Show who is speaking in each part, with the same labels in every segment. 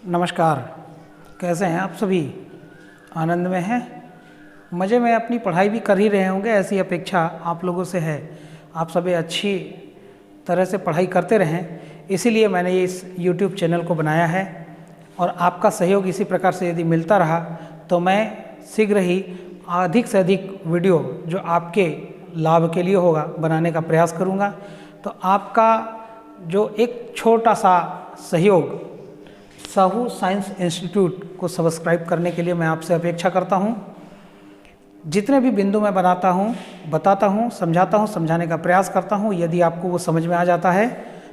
Speaker 1: नमस्कार। कैसे हैं आप सभी? आनंद में हैं, मज़े में अपनी पढ़ाई भी कर ही रहे होंगे, ऐसी अपेक्षा आप लोगों से है। आप सभी अच्छी तरह से पढ़ाई करते रहें, इसीलिए मैंने इस YouTube चैनल को बनाया है। और आपका सहयोग इसी प्रकार से यदि मिलता रहा तो मैं शीघ्र ही अधिक से अधिक वीडियो जो आपके लाभ के लिए होगा बनाने का प्रयास करूँगा। तो आपका जो एक छोटा सा सहयोग साहू साइंस इंस्टीट्यूट को सब्सक्राइब करने के लिए मैं आपसे अपेक्षा करता हूं। जितने भी बिंदु मैं बनाता हूं, बताता हूं, समझाता हूं, समझाने का प्रयास करता हूं, यदि आपको वो समझ में आ जाता है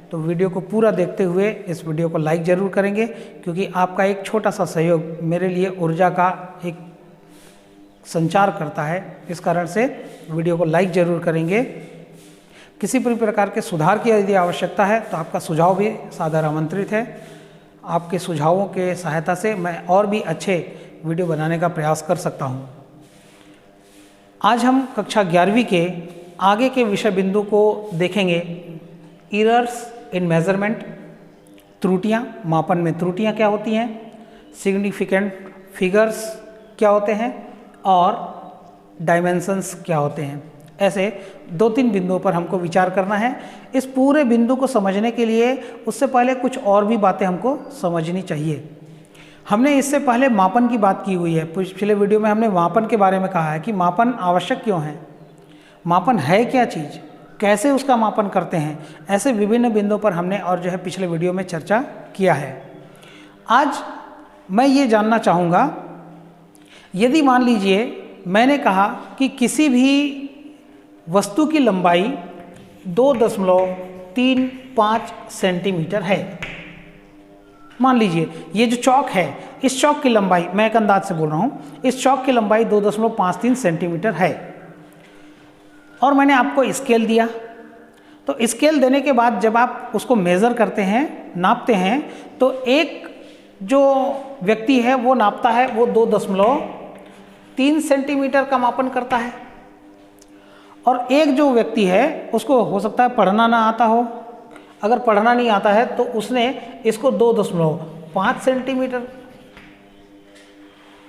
Speaker 1: तो वीडियो को पूरा देखते हुए इस वीडियो को लाइक ज़रूर करेंगे, क्योंकि आपका एक छोटा सा सहयोग मेरे लिए ऊर्जा का एक संचार करता है। इस कारण से वीडियो को लाइक ज़रूर करेंगे। किसी भी प्रकार के सुधार की यदि आवश्यकता है तो आपका सुझाव भी सादर आमंत्रित है। आपके सुझावों के सहायता से मैं और भी अच्छे वीडियो बनाने का प्रयास कर सकता हूं। आज हम कक्षा 11वीं के आगे के विषय बिंदु को देखेंगे। एरर्स इन मेजरमेंट, त्रुटियां, मापन में त्रुटियां क्या होती हैं, सिग्निफिकेंट फिगर्स क्या होते हैं और डायमेंशंस क्या होते हैं। ऐसे 2-3 बिंदुओं पर हमको विचार करना है। इस पूरे बिंदु को समझने के लिए उससे पहले कुछ और भी बातें हमको समझनी चाहिए। हमने इससे पहले मापन की बात की हुई है। पिछले वीडियो में हमने मापन के बारे में कहा है कि मापन आवश्यक क्यों है, मापन है क्या चीज़, कैसे उसका मापन करते हैं। ऐसे विभिन्न बिंदुओं पर हमने और जो है पिछले वीडियो में चर्चा किया है। आज मैं ये जानना चाहूँगा, यदि मान लीजिए मैंने कहा कि किसी भी वस्तु की लंबाई 2.35 सेंटीमीटर है। मान लीजिए ये जो चौक है, इस चौक की लंबाई, मैं एक अंदाज से बोल रहा हूँ, इस चौक की लंबाई 2.53 सेंटीमीटर है। और मैंने आपको स्केल दिया, तो स्केल देने के बाद जब आप उसको मेज़र करते हैं, नापते हैं, तो एक जो व्यक्ति है वो नापता है, वो 2.3 सेंटीमीटर का मापन करता है। और एक जो व्यक्ति है उसको हो सकता है पढ़ना ना आता हो। अगर पढ़ना नहीं आता है तो उसने इसको 2.5 सेंटीमीटर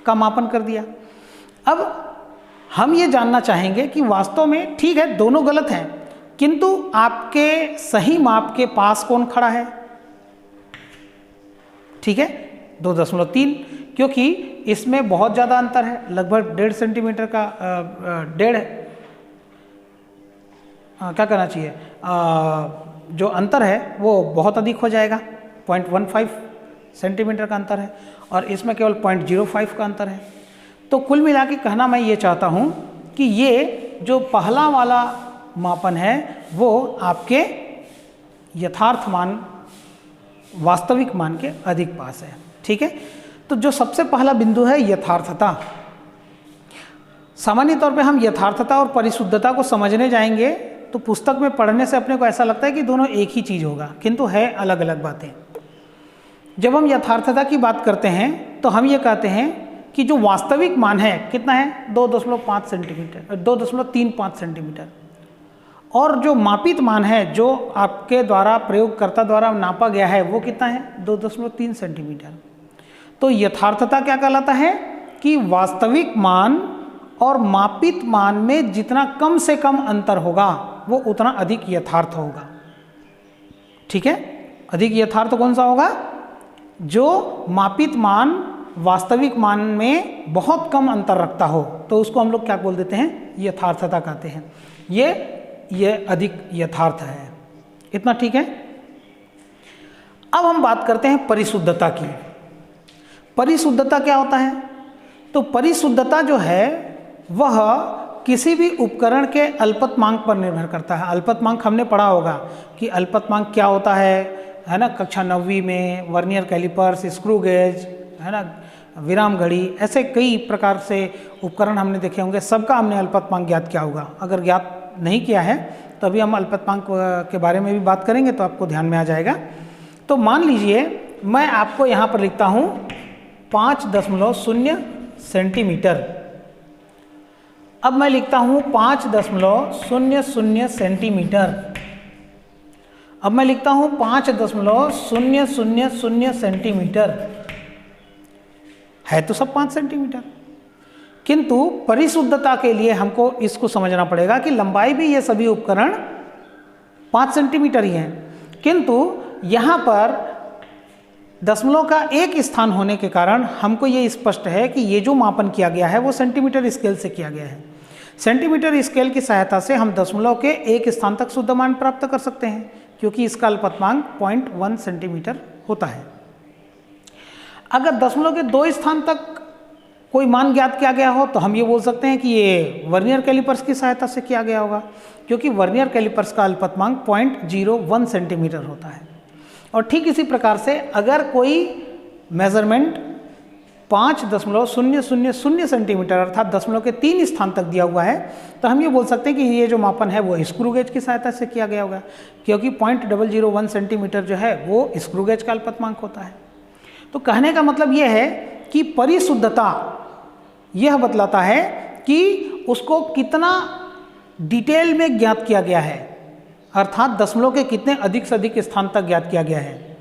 Speaker 1: का मापन कर दिया। अब हम ये जानना चाहेंगे कि वास्तव में ठीक है, दोनों गलत हैं, किंतु आपके सही माप के पास कौन खड़ा है? ठीक है, 2.3, क्योंकि इसमें बहुत ज़्यादा अंतर है, लगभग 1.5 सेंटीमीटर का क्या करना चाहिए, जो अंतर है वो बहुत अधिक हो जाएगा। 0.15 सेंटीमीटर का अंतर है और इसमें केवल 0.05 का अंतर है। तो कुल मिला के कहना मैं ये चाहता हूँ कि ये जो पहला वाला मापन है वो आपके यथार्थ मान, वास्तविक मान के अधिक पास है। ठीक है, तो जो सबसे पहला बिंदु है यथार्थता। सामान्य तौर पे हम यथार्थता और परिशुद्धता को समझने जाएंगे तो पुस्तक में पढ़ने से अपने को ऐसा लगता है कि दोनों एक ही चीज़ होगा, किंतु है अलग अलग बातें। जब हम यथार्थता की बात करते हैं तो हम ये कहते हैं कि जो वास्तविक मान है कितना है, 2.5 सेंटीमीटर, 2.35 सेंटीमीटर। और जो मापित मान है, जो आपके द्वारा, प्रयोगकर्ता द्वारा नापा गया है, वो कितना है, 2.3 सेंटीमीटर। तो यथार्थता क्या कहलाता है कि वास्तविक मान और मापित मान में जितना कम से कम अंतर होगा वो उतना अधिक यथार्थ होगा। ठीक है, अधिक यथार्थ कौन सा होगा? जो मापित मान वास्तविक मान में बहुत कम अंतर रखता हो, तो उसको हम लोग क्या बोल देते हैं, यथार्थता कहते हैं। ये अधिक यथार्थ है। इतना ठीक है। अब हम बात करते हैं परिशुद्धता की। परिशुद्धता क्या होता है? तो परिशुद्धता जो है वह किसी भी उपकरण के अल्पतमांक पर निर्भर करता है। अल्पतमांक हमने पढ़ा होगा कि अल्पतमांक क्या होता है ना, कक्षा 9वीं में वर्नियर कैलिपर्स, स्क्रू गेज, है ना, विराम घड़ी, ऐसे कई प्रकार से उपकरण हमने देखे होंगे। सबका हमने अल्पतमांक ज्ञात किया होगा। अगर ज्ञात नहीं किया है तो अभी हम अल्पतमांक के बारे में भी बात करेंगे तो आपको ध्यान में आ जाएगा। तो मान लीजिए मैं आपको यहाँ पर लिखता हूँ 5.0 सेंटीमीटर। अब मैं लिखता हूँ 5.00 सेंटीमीटर। अब मैं लिखता हूँ 5.000 सेंटीमीटर। है तो सब 5 सेंटीमीटर, किंतु परिशुद्धता के लिए हमको इसको समझना पड़ेगा कि लंबाई भी ये सभी उपकरण 5 सेंटीमीटर ही हैं, किंतु यहाँ पर दशमलव का एक स्थान होने के कारण हमको ये स्पष्ट है कि ये जो मापन किया गया है वो सेंटीमीटर स्केल से किया गया है। सेंटीमीटर स्केल की सहायता से हम दशमलव के एक स्थान तक शुद्ध मान प्राप्त कर सकते हैं, क्योंकि इसका अल्पतमांक 0.1 सेंटीमीटर होता है। अगर दशमलव के 2 स्थान तक कोई मान ज्ञात किया गया हो तो हम ये बोल सकते हैं कि ये वर्नियर कैलिपर्स की सहायता से किया गया होगा, क्योंकि वर्नियर कैलिपर्स का अल्पतमांक 0.01 सेंटीमीटर होता है। और ठीक इसी प्रकार से अगर कोई मेजरमेंट 5.000 सेंटीमीटर अर्थात दशमलव के 3 स्थान तक दिया हुआ है तो हम ये बोल सकते हैं कि ये जो मापन है वो स्क्रू गेज की सहायता से किया गया होगा, क्योंकि 0.001 सेंटीमीटर जो है वो स्क्रू गेज का अल्पतमांक होता है। तो कहने का मतलब ये है कि परिशुद्धता यह बतलाता है कि उसको कितना डिटेल में ज्ञात किया गया है, अर्थात दशमलव के कितने अधिक से अधिक स्थान तक ज्ञात किया गया है।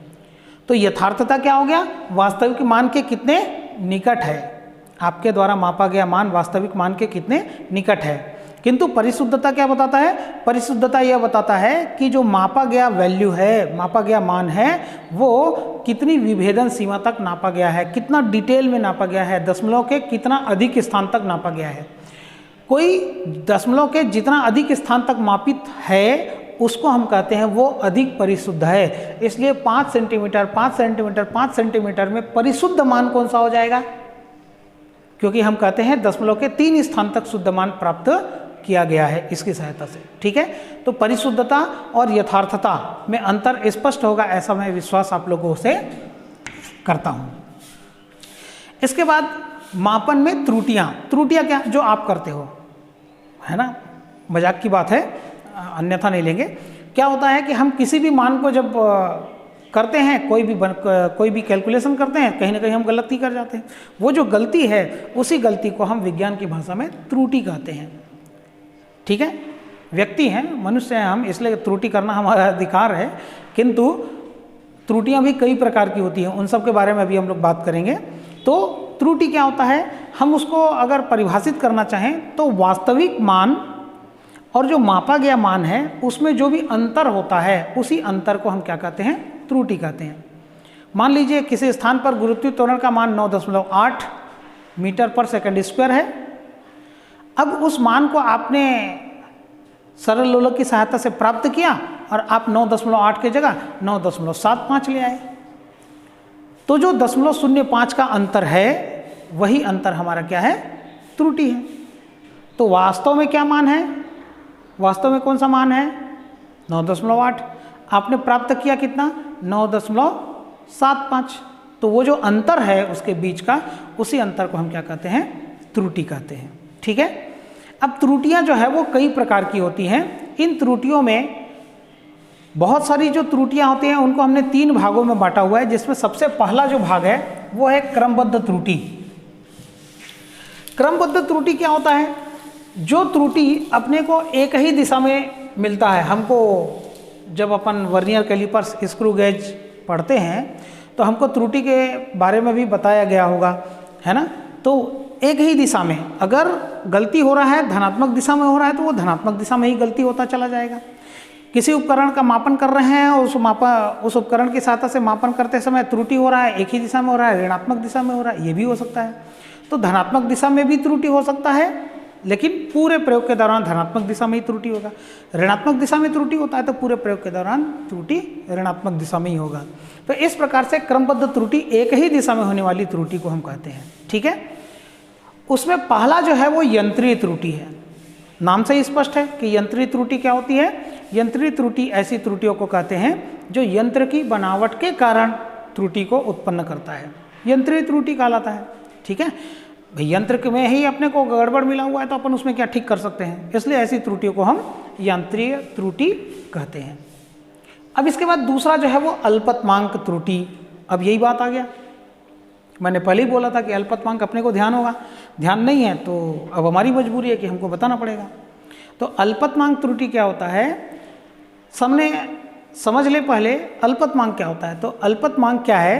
Speaker 1: तो यथार्थता क्या हो गया, वास्तविक मान के कितने निकट है, आपके द्वारा मापा गया मान वास्तविक मान के कितने निकट है। किंतु परिशुद्धता क्या बताता है, परिशुद्धता यह बताता है कि जो मापा गया वैल्यू है, मापा गया मान है, वो कितनी विभेदन सीमा तक नापा गया है, कितना डिटेल में नापा गया है, दशमलव के कितना अधिक स्थान तक नापा गया है। कोई दशमलव के जितना अधिक स्थान तक मापित है उसको हम कहते हैं वो अधिक परिशुद्ध है। इसलिए 5 सेंटीमीटर 5 सेंटीमीटर 5 सेंटीमीटर में परिशुद्ध मान कौन सा हो जाएगा, क्योंकि हम कहते हैं दशमलव के 3 स्थान तक शुद्ध मान प्राप्त किया गया है इसकी सहायता से। ठीक है, तो परिशुद्धता और यथार्थता में अंतर स्पष्ट होगा, ऐसा मैं विश्वास आप लोगों से करता हूं। इसके बाद मापन में त्रुटियां क्या जो आप करते हो, है ना, मजाक की बात है, अन्यथा नहीं लेंगे। क्या होता है कि हम किसी भी मान को जब करते हैं, कोई भी कैलकुलेशन करते हैं, कहीं ना कहीं हम गलती कर जाते हैं। वो जो गलती है उसी गलती को हम विज्ञान की भाषा में त्रुटि कहते हैं। ठीक है, व्यक्ति हैं, मनुष्य हैं हम, इसलिए त्रुटि करना हमारा अधिकार है, किंतु त्रुटियां भी कई प्रकार की होती हैं, उन सब के बारे में अभी हम लोग बात करेंगे। तो त्रुटि क्या होता है, हम उसको अगर परिभाषित करना चाहें तो वास्तविक मान और जो मापा गया मान है उसमें जो भी अंतर होता है उसी अंतर को हम क्या कहते हैं, त्रुटि कहते हैं। मान लीजिए किसी स्थान पर गुरुत्वीय त्वरण का मान 9.8 मीटर पर सेकंड स्क्वायर है। अब उस मान को आपने सरल लोलक की सहायता से प्राप्त किया और आप 9.8 की जगह 9.75 ले आए, तो जो 0.05 का अंतर है वही अंतर हमारा क्या है, त्रुटि है। तो वास्तव में क्या मान है, वास्तव में कौन सा मान है, 9.8, आपने प्राप्त किया कितना, 9.75। तो वो जो अंतर है उसके बीच का, उसी अंतर को हम क्या कहते हैं, त्रुटि कहते हैं। ठीक है, अब त्रुटियां जो है वो कई प्रकार की होती हैं। इन त्रुटियों में बहुत सारी जो त्रुटियां होती हैं उनको हमने 3 भागों में बांटा हुआ है, जिसमें सबसे पहला जो भाग है वो है क्रमबद्ध त्रुटि। क्रमबद्ध त्रुटि क्या होता है, जो त्रुटि अपने को एक ही दिशा में मिलता है। हमको जब अपन वर्नियर कैलिपर्स स्क्रू गेज पढ़ते हैं तो हमको त्रुटि के बारे में भी बताया गया होगा, है ना। तो एक ही दिशा में अगर गलती हो रहा है, धनात्मक दिशा में हो रहा है तो वो धनात्मक दिशा में ही गलती होता चला जाएगा। किसी उपकरण का मापन कर रहे हैं और उस उपकरण की सहायता से मापन करते समय त्रुटि हो रहा है, एक ही दिशा में हो रहा है, ऋणात्मक दिशा में हो रहा है, ये भी हो सकता है। तो धनात्मक दिशा में भी त्रुटि हो सकता है, लेकिन पूरे प्रयोग के दौरान धनात्मक दिशा में ही त्रुटि होगा। ऋणात्मक दिशा में त्रुटि होता है तो पूरे प्रयोग के दौरान त्रुटि ऋणात्मक दिशा में ही होगा। तो इस प्रकार से क्रमबद्ध त्रुटि एक ही दिशा में होने वाली त्रुटि को हम कहते हैं। ठीक है, उसमें पहला जो है वो यंत्रीय त्रुटि है। नाम से ही स्पष्ट है कि यंत्रीय त्रुटि क्या होती है। यंत्रीय त्रुटि ऐसी त्रुटियों को कहते हैं जो यंत्र की बनावट के कारण त्रुटि को उत्पन्न करता है, यंत्रीय त्रुटि कहलाता है। ठीक है भाई, यंत्र में ही अपने को गड़बड़ मिला हुआ है तो अपन उसमें क्या ठीक कर सकते हैं, इसलिए ऐसी त्रुटियों को हम यंत्रीय त्रुटि कहते हैं। अब इसके बाद दूसरा जो है वो अल्पतमांक त्रुटि। अब यही बात आ गया, मैंने पहले ही बोला था कि अल्पतमांक अपने को ध्यान होगा, ध्यान नहीं है तो अब हमारी मजबूरी है कि हमको बताना पड़ेगा। तो अल्पतमांक त्रुटि क्या होता है, समझ ले पहले अल्पतमांक क्या होता है। तो अल्पतमांक क्या है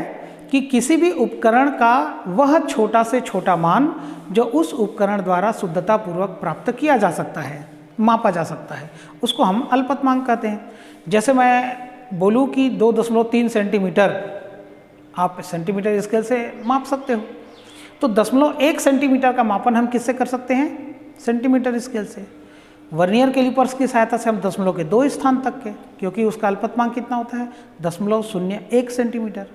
Speaker 1: कि किसी भी उपकरण का वह छोटा से छोटा मान जो उस उपकरण द्वारा शुद्धता पूर्वक प्राप्त किया जा सकता है, मापा जा सकता है, उसको हम अल्पतमांक कहते हैं। जैसे मैं बोलूँ कि 2.3 सेंटीमीटर आप सेंटीमीटर स्केल से माप सकते हो, तो 0.1 सेंटीमीटर का मापन हम किससे कर सकते हैं? सेंटीमीटर स्केल से। वर्नियर कैलिपर्स की सहायता से हम 0.2 स्थान तक के, क्योंकि उसका अल्पतमांक कितना होता है? 0.01 सेंटीमीटर।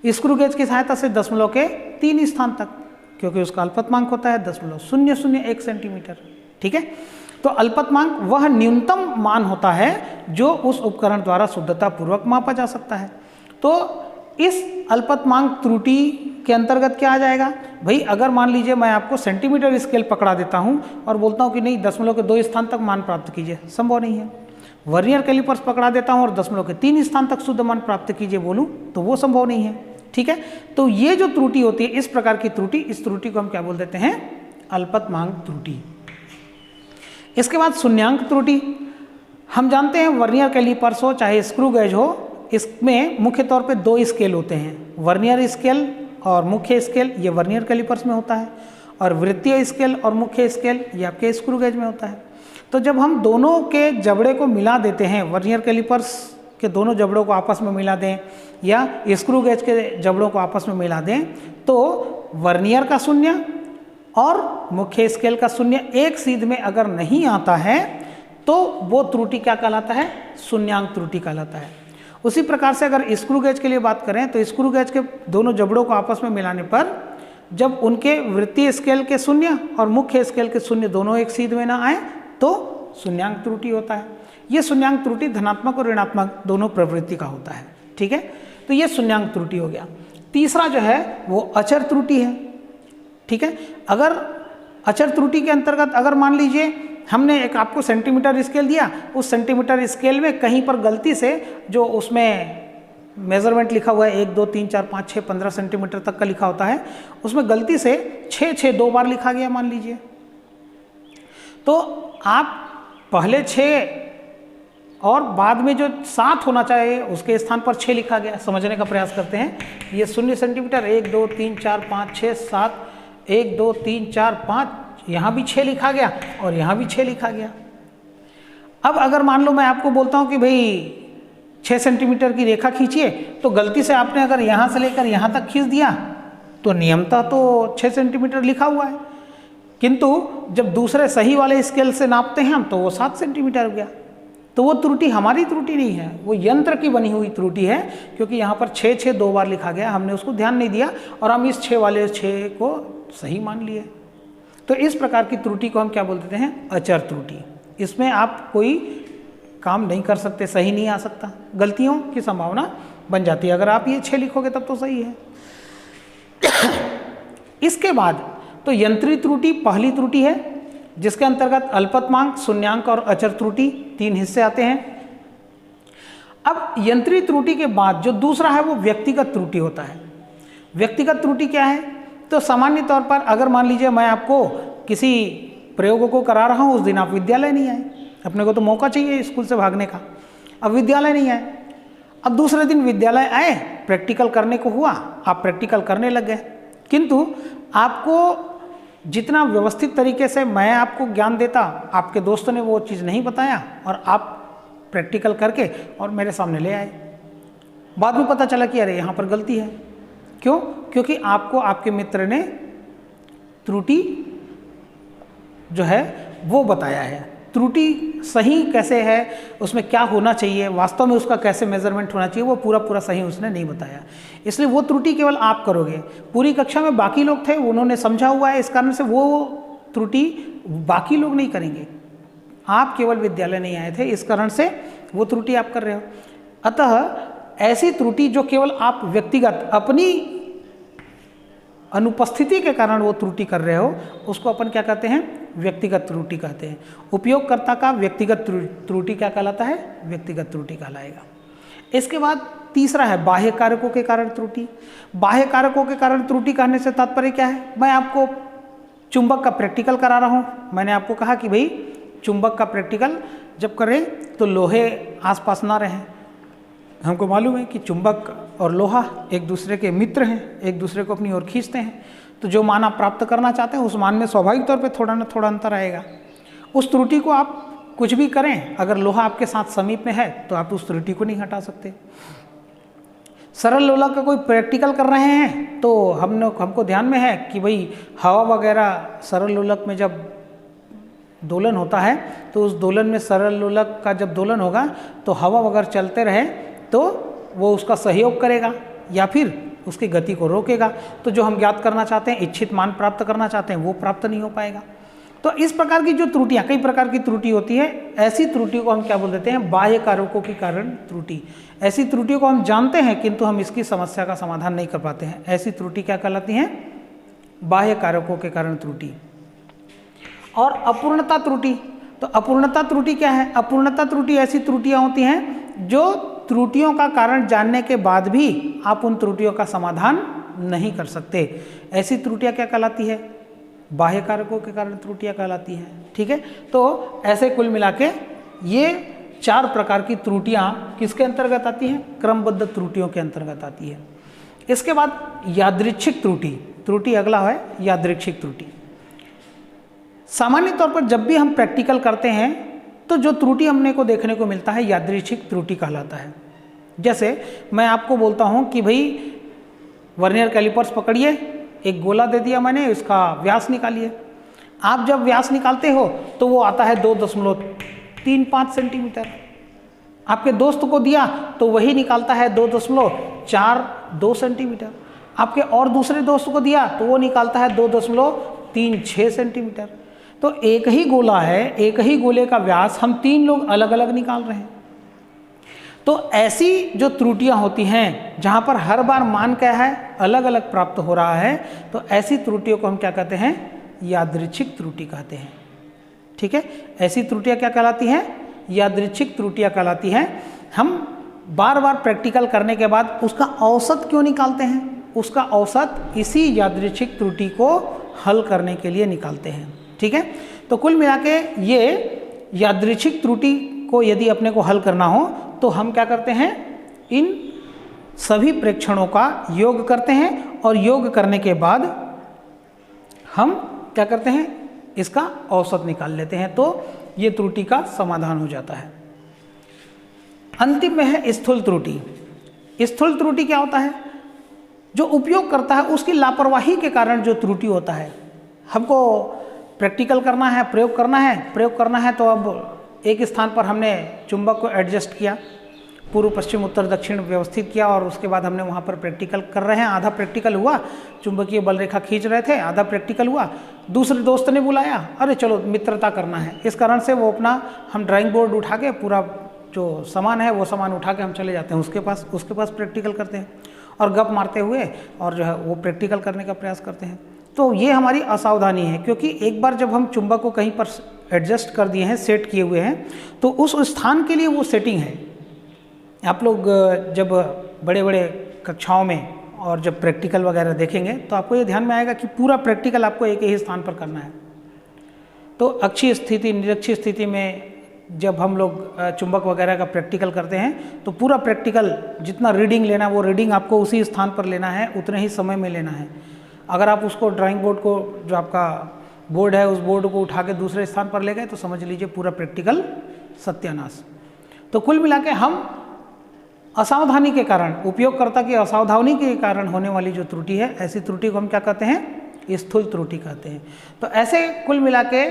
Speaker 1: स्क्रू गेज की सहायता से 0.3 स्थान तक, क्योंकि उसका अल्पतमांक होता है 0.001 सेंटीमीटर। ठीक है, तो अल्पतमांक वह न्यूनतम मान होता है जो उस उपकरण द्वारा शुद्धता पूर्वक मापा जा सकता है। तो इस अल्पतमांक त्रुटि के अंतर्गत क्या आ जाएगा भाई? अगर मान लीजिए मैं आपको सेंटीमीटर स्केल पकड़ा देता हूं और बोलता हूं कि नहीं 0.2 स्थान तक मान प्राप्त कीजिए, संभव नहीं है। वर्नियर कैलिपर्स पकड़ा देता हूं और 0.3 स्थान तक शुद्ध मान प्राप्त कीजिए बोलूं तो वो संभव नहीं है। ठीक है, तो ये जो त्रुटि होती है, इस प्रकार की त्रुटि, इस त्रुटि को हम क्या बोल देते हैं? अल्पतमांक त्रुटि। इसके बाद शून्यांक त्रुटि। हम जानते हैं वर्नियर कैलिपर्स हो चाहे स्क्रू गेज हो, इसमें मुख्य तौर पे 2 स्केल होते हैं, वर्नियर स्केल और मुख्य स्केल, ये वर्नियर कैलिपर्स में होता है, और वृत्तीय स्केल और मुख्य स्केल ये आपके स्क्रू गेज में होता है। तो जब हम दोनों के जबड़े को मिला देते हैं, वर्नियर कैलिपर्स के दोनों जबड़ों को आपस में मिला दें या स्क्रू गेज के जबड़ों को आपस में मिला दें, तो वर्नियर का शून्य और मुख्य स्केल का शून्य एक सीध में अगर नहीं आता है तो वो त्रुटि क्या कहलाता है? शून्यांक त्रुटि कहलाता है। उसी प्रकार से अगर स्क्रू गेज के लिए बात करें तो स्क्रू गेज के दोनों जबड़ों को आपस में मिलाने पर जब उनके वृत्तीय स्केल के शून्य और मुख्य स्केल के शून्य दोनों एक सीध में ना आए तो शून्यांक त्रुटि होता है। ये शून्यांक त्रुटि धनात्मक और ऋणात्मक दोनों प्रवृत्ति का होता है। ठीक है, तो ये शून्यांक त्रुटि हो गया। तीसरा जो है वो अचर त्रुटि है। ठीक है, अगर अचर त्रुटि के अंतर्गत अगर मान लीजिए हमने एक आपको सेंटीमीटर स्केल दिया, उस सेंटीमीटर स्केल में कहीं पर गलती से जो उसमें मेजरमेंट लिखा हुआ है 1 2 3 4 5 6 15 सेंटीमीटर तक का लिखा होता है, उसमें गलती से 6 2 बार लिखा गया मान लीजिए, तो आप पहले 6 और बाद में जो 7 होना चाहिए उसके स्थान पर 6 लिखा गया। समझने का प्रयास करते हैं, ये 0 सेंटीमीटर 1 2 3 4 5 6 7 1 2 3 4 5, यहाँ भी 6 लिखा गया और यहाँ भी 6 लिखा गया। अब अगर मान लो मैं आपको बोलता हूँ कि भाई 6 सेंटीमीटर की रेखा खींचिए, तो गलती से आपने अगर यहाँ से लेकर यहाँ तक खींच दिया तो नियमतः तो 6 सेंटीमीटर लिखा हुआ है, किंतु जब दूसरे सही वाले स्केल से नापते हैं हम तो वो 7 सेंटीमीटर हो गया। तो वो त्रुटि हमारी त्रुटि नहीं है, वो यंत्र की बनी हुई त्रुटि है, क्योंकि यहाँ पर 6 2 बार लिखा गया, हमने उसको ध्यान नहीं दिया और हम इस 6 वाले 6 को सही मान लिए। तो इस प्रकार की त्रुटि को हम क्या बोल देते हैं? अचर त्रुटि। इसमें आप कोई काम नहीं कर सकते, सही नहीं आ सकता, गलतियों की संभावना बन जाती है। अगर आप ये 6 लिखोगे तब तो सही है। इसके बाद तो यंत्री त्रुटि पहली त्रुटि है, जिसके अंतर्गत अल्पतमांक, शून्यांक और अचर त्रुटि 3 हिस्से आते हैं। अब यंत्री त्रुटि के बाद जो दूसरा है वो व्यक्तिगत त्रुटि होता है। व्यक्तिगत त्रुटि क्या है? तो सामान्य तौर पर अगर मान लीजिए मैं आपको किसी प्रयोगों को करा रहा हूँ, उस दिन आप विद्यालय नहीं आए, अपने को तो मौका चाहिए स्कूल से भागने का, अब विद्यालय नहीं आए, अब दूसरे दिन विद्यालय आए, प्रैक्टिकल करने को हुआ, आप प्रैक्टिकल करने लग गए, किंतु आपको जितना व्यवस्थित तरीके से मैं आपको ज्ञान देता, आपके दोस्तों ने वो चीज़ नहीं बताया और आप प्रैक्टिकल करके और मेरे सामने ले आए। बाद में पता चला कि अरे यहाँ पर गलती है। क्यों? क्योंकि आपको आपके मित्र ने त्रुटि जो है वो बताया है। त्रुटि सही कैसे है, उसमें क्या होना चाहिए, वास्तव में उसका कैसे मेजरमेंट होना चाहिए, वो पूरा सही उसने नहीं बताया, इसलिए वो त्रुटि केवल आप करोगे। पूरी कक्षा में बाकी लोग थे, उन्होंने समझा हुआ है, इस कारण से वो त्रुटि बाकी लोग नहीं करेंगे, आप केवल विद्यालय नहीं आए थे, इस कारण से वो त्रुटि आप कर रहे हो। अतः ऐसी त्रुटि जो केवल आप व्यक्तिगत अपनी अनुपस्थिति के कारण वो त्रुटि कर रहे हो, उसको अपन क्या कहते हैं? व्यक्तिगत त्रुटि कहते हैं। उपयोगकर्ता का व्यक्तिगत त्रुटि क्या कहलाता है? व्यक्तिगत त्रुटि कहलाएगा। इसके बाद तीसरा है बाह्य कारकों के कारण त्रुटि। बाह्य कारकों के कारण त्रुटि कहने से तात्पर्य क्या है? मैं आपको चुंबक का प्रैक्टिकल करा रहा हूँ, मैंने आपको कहा कि भाई चुंबक का प्रैक्टिकल जब करें तो लोहे आसपास ना रहें, हमको मालूम है कि चुंबक और लोहा एक दूसरे के मित्र हैं, एक दूसरे को अपनी ओर खींचते हैं। तो जो मान आप प्राप्त करना चाहते हैं उस मान में स्वाभाविक तौर पे थोड़ा ना थोड़ा अंतर आएगा। उस त्रुटि को आप कुछ भी करें, अगर लोहा आपके साथ समीप में है तो आप उस त्रुटि को नहीं हटा सकते। सरल लोलक का कोई प्रैक्टिकल कर रहे हैं तो हमको ध्यान में है कि भाई हवा वगैरह सरल लोलक में जब दोलन होता है तो उस दोलन में सरल लोलक का जब दोलन होगा तो हवा वगैरह चलते रहे तो वो उसका सहयोग करेगा या फिर उसकी गति को रोकेगा। तो जो हम ज्ञात करना चाहते हैं, इच्छित मान प्राप्त करना चाहते हैं, वो प्राप्त नहीं हो पाएगा। तो इस प्रकार की जो त्रुटियां, कई प्रकार की त्रुटि होती है, ऐसी त्रुटि को हम क्या बोल देते हैं? बाह्य कारकों के कारण त्रुटि। ऐसी त्रुटियों को हम जानते हैं किंतु हम इसकी समस्या का समाधान नहीं कर पाते हैं। ऐसी त्रुटि क्या कहलाती हैं? बाह्य कारकों के कारण त्रुटि। और अपूर्णता त्रुटि, तो अपूर्णता त्रुटि क्या है? अपूर्णता त्रुटि ऐसी त्रुटियां होती हैं जो त्रुटियों का कारण जानने के बाद भी आप उन त्रुटियों का समाधान नहीं कर सकते। ऐसी त्रुटियां क्या कहलाती है? बाह्य कारकों के कारण त्रुटियां कहलाती हैं। ठीक है, तो ऐसे कुल मिला के ये 4 प्रकार की त्रुटियां किसके अंतर्गत आती हैं? क्रमबद्ध त्रुटियों के अंतर्गत आती है। इसके बाद यादृच्छिक त्रुटि, त्रुटि अगला है यादृच्छिक त्रुटि। सामान्य तौर पर जब भी हम प्रैक्टिकल करते हैं तो जो त्रुटि हमने को देखने को मिलता है यादृच्छिक त्रुटि कहलाता है। जैसे मैं आपको बोलता हूं कि भाई वर्नियर कैलिपर्स पकड़िए, एक गोला दे दिया मैंने, इसका व्यास निकालिए। आप जब व्यास निकालते हो तो वो आता है 2.35 सेंटीमीटर। आपके दोस्त को दिया तो वही निकालता है 2.42 सेंटीमीटर। आपके और दूसरे दोस्त को दिया तो वो निकालता है 2.36 सेंटीमीटर। तो एक ही गोला है, एक ही गोले का व्यास हम 3 लोग अलग अलग निकाल रहे हैं। तो ऐसी जो त्रुटियां होती हैं जहां पर हर बार मान क्या है? अलग अलग प्राप्त हो रहा है, तो ऐसी त्रुटियों को हम क्या कहते हैं? यादृच्छिक त्रुटि कहते हैं। ठीक है, ऐसी त्रुटियां क्या कहलाती हैं? यादृच्छिक त्रुटियां कहलाती हैं। हम बार बार प्रैक्टिकल करने के बाद उसका औसत क्यों निकालते हैं? उसका औसत इसी यादृच्छिक त्रुटि को हल करने के लिए निकालते हैं। ठीक है, तो कुल मिला के ये यादृच्छिक त्रुटि को यदि अपने को हल करना हो तो हम क्या करते हैं? इन सभी प्रेक्षणों का योग करते हैं और योग करने के बाद हम क्या करते हैं? इसका औसत निकाल लेते हैं, तो ये त्रुटि का समाधान हो जाता है। अंतिम में है स्थूल त्रुटि। स्थूल त्रुटि क्या होता है? जो उपयोग करता है उसकी लापरवाही के कारण जो त्रुटि होता है। हमको प्रैक्टिकल करना है, प्रयोग करना है, तो अब एक स्थान पर हमने चुंबक को एडजस्ट किया, पूर्व पश्चिम उत्तर दक्षिण व्यवस्थित किया और उसके बाद हमने वहाँ पर प्रैक्टिकल कर रहे हैं। आधा प्रैक्टिकल हुआ, चुंबकीय बल रेखा खींच रहे थे, आधा प्रैक्टिकल हुआ। दूसरे दोस्त ने बुलाया, अरे चलो मित्रता करना है, इस कारण से वो अपना हम ड्राइंग बोर्ड उठा के पूरा जो सामान है वो सामान उठा के हम चले जाते हैं उसके पास प्रैक्टिकल करते हैं और गप मारते हुए और जो है वो प्रैक्टिकल करने का प्रयास करते हैं। तो ये हमारी असावधानी है, क्योंकि एक बार जब हम चुंबक को कहीं पर एडजस्ट कर दिए हैं, सेट किए हुए हैं, तो उस स्थान के लिए वो सेटिंग है। आप लोग जब बड़े बड़े कक्षाओं में और जब प्रैक्टिकल वगैरह देखेंगे तो आपको ये ध्यान में आएगा कि पूरा प्रैक्टिकल आपको एक ही स्थान पर करना है। तो अक्षीय स्थिति, निरक्षीय स्थिति में जब हम लोग चुंबक वगैरह का प्रैक्टिकल करते हैं तो पूरा प्रैक्टिकल जितना रीडिंग लेना वो रीडिंग आपको उसी स्थान पर लेना है, उतने ही समय में लेना है। अगर आप उसको ड्राइंग बोर्ड को, जो आपका बोर्ड है, उस बोर्ड को उठा के दूसरे स्थान पर ले गए तो समझ लीजिए पूरा प्रैक्टिकल सत्यानाश। तो कुल मिला के हम असावधानी के कारण, उपयोगकर्ता की असावधानी के कारण होने वाली जो त्रुटि है, ऐसी त्रुटि को हम क्या कहते हैं? स्थूल त्रुटि कहते हैं। तो ऐसे कुल मिला के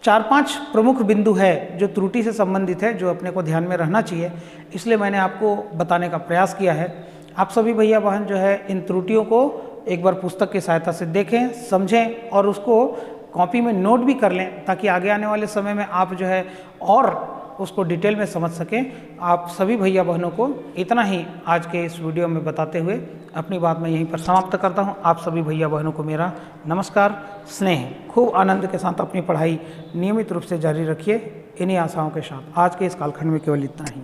Speaker 1: 4-5 प्रमुख बिंदु है जो त्रुटि से संबंधित है, जो अपने को ध्यान में रहना चाहिए, इसलिए मैंने आपको बताने का प्रयास किया है। आप सभी भैया बहन जो है इन त्रुटियों को एक बार पुस्तक की सहायता से देखें, समझें और उसको कॉपी में नोट भी कर लें, ताकि आगे आने वाले समय में आप जो है और उसको डिटेल में समझ सकें। आप सभी भैया बहनों को इतना ही आज के इस वीडियो में बताते हुए अपनी बात मैं यहीं पर समाप्त करता हूं। आप सभी भैया बहनों को मेरा नमस्कार, स्नेह। खूब आनंद के साथ अपनी पढ़ाई नियमित रूप से जारी रखिए, इन्हीं आशाओं के साथ। आज के इस कालखंड में केवल इतना ही।